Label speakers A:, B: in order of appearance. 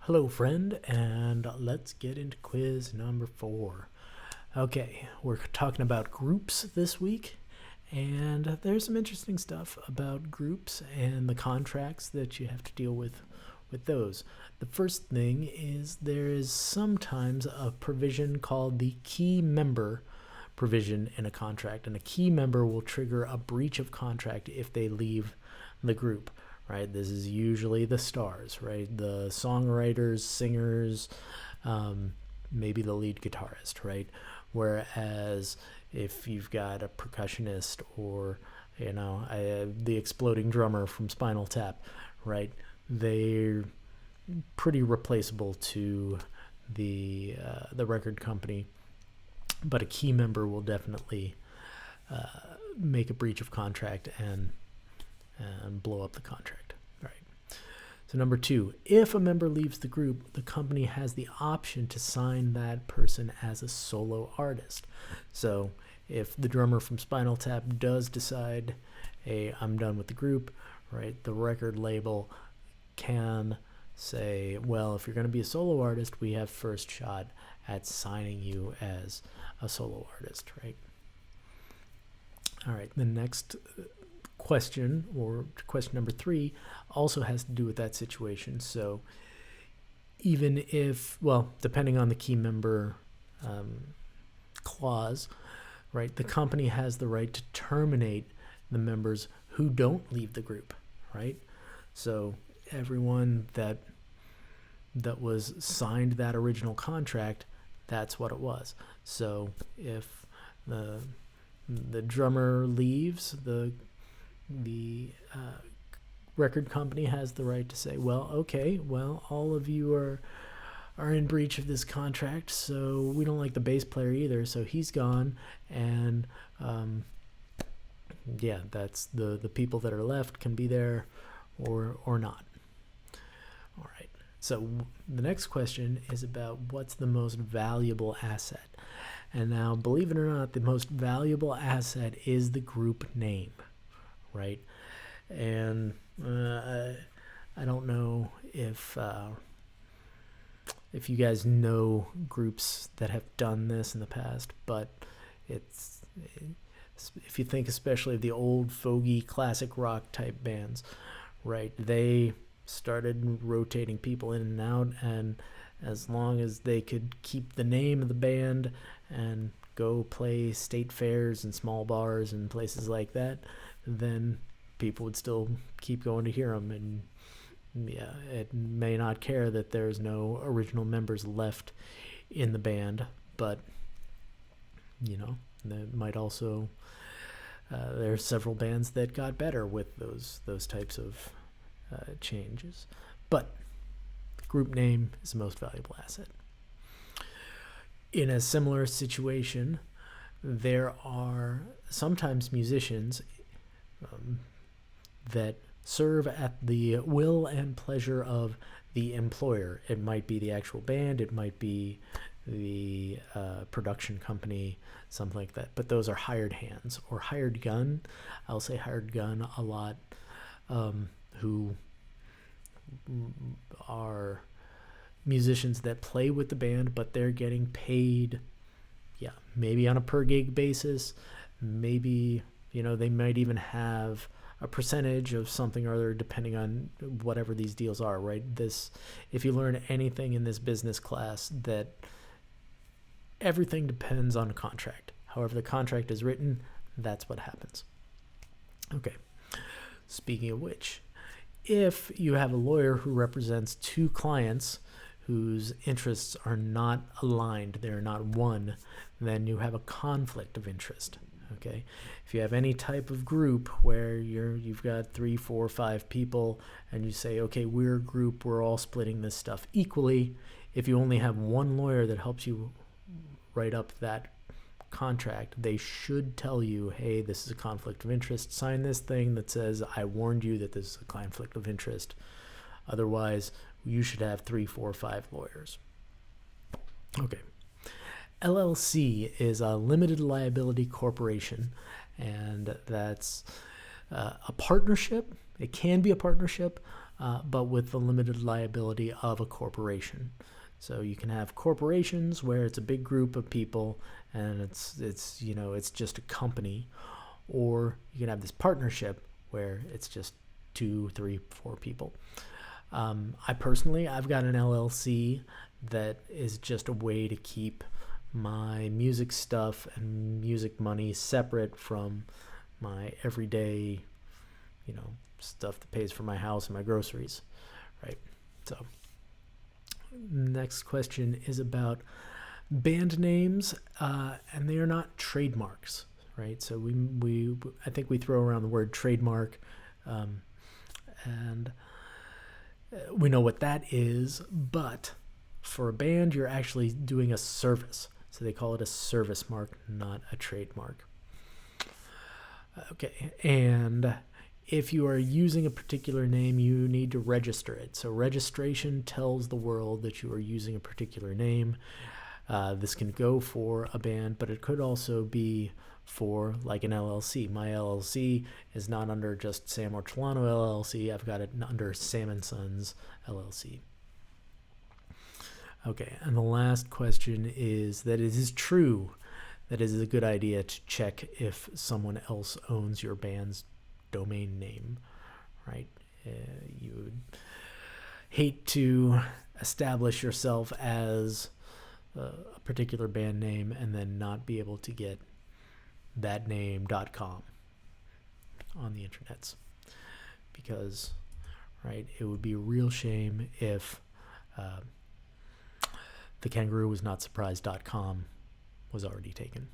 A: Hello, friend, and let's get into quiz number 4. Okay, we're talking about groups this week, and there's some interesting stuff about groups and the contracts that you have to deal with those. The first thing is there is sometimes a provision called the key member provision in a contract, and a key member will trigger a breach of contract if they leave the group. Right, this is usually the stars, right? The songwriters, singers, maybe the lead guitarist, right? Whereas if you've got a percussionist or the exploding drummer from Spinal Tap, right? They're pretty replaceable to the record company, but a key member will definitely make a breach of contract and blow up the contract. All right. So number 2, if a member leaves the group, the company has the option to sign that person as a solo artist. So if the drummer from Spinal Tap does decide, hey, I'm done with the group, right, the record label can say, well, if you're going to be a solo artist, we have first shot at signing you as a solo artist, right? All right, the next question, or question number 3, also has to do with that situation. So even if, well, depending on the key member clause, right, the company has the right to terminate the members who don't leave the group, right? So everyone that was signed that original contract, that's what it was. So if the drummer leaves, the record company has the right to say, well, okay, well, all of you are in breach of this contract, so we don't like the bass player either, so he's gone, and that's the people that are left can be there or not. All right, so the next question is about what's the most valuable asset. And now, believe it or not, the most valuable asset is the group name, right? And I don't know if you guys know groups that have done this in the past, but if you think especially of the old fogey classic rock type bands, right? They started rotating people in and out, and as long as they could keep the name of the band and go play state fairs and small bars and places like that, then people would still keep going to hear them. And it may not care that there's no original members left in the band, but that might also there are several bands that got better with those types of changes. But group name is the most valuable asset. In a similar situation, there are sometimes musicians that serve at the will and pleasure of the employer. It might be the actual band, it might be the production company, something like that. But those are hired hands or hired gun. I'll say hired gun a lot, who are musicians that play with the band, but they're getting paid, maybe on a per gig basis. Maybe, they might even have a percentage of something or other depending on whatever these deals are, right? If you learn anything in this business class, that everything depends on a contract. However the contract is written, that's what happens. Okay, speaking of which, if you have a lawyer who represents two clients whose interests are not aligned, they're not one, then you have a conflict of interest. Okay, if you have any type of group where you've got 3, 4, 5 people, and you say, okay, we're a group, we're all splitting this stuff equally. If you only have one lawyer that helps you write up that contract, they should tell you, hey, this is a conflict of interest. Sign this thing that says, I warned you that this is a conflict of interest. Otherwise, you should have 3, 4, 5 lawyers. Okay. LLC is a limited liability corporation, and that's a partnership, It can be a partnership, but with the limited liability of a corporation. So you can have corporations where it's a big group of people and it's just a company, or you can have this partnership where it's just 2, 3, 4 people. I've got an LLC that is just a way to keep my music stuff and music money separate from my everyday, stuff that pays for my house and my groceries, right? So next question is about band names, and they are not trademarks, right? So I think we throw around the word trademark, and we know what that is, but for a band, you're actually doing a service. So they call it a service mark, not a trademark. Okay, and if you are using a particular name, you need to register it. So registration tells the world that you are using a particular name. This can go for a band, but it could also be for like an LLC. My LLC is not under just Sam Ortolano LLC. I've got it under Sam & Sons LLC. Okay, and the last question is that it is true that it is a good idea to check if someone else owns your band's domain name, right? You would hate to establish yourself as a particular band name and then not be able to get thatname.com on the internets, because, right, it would be a real shame if the kangaroo was not surprised.com was already taken.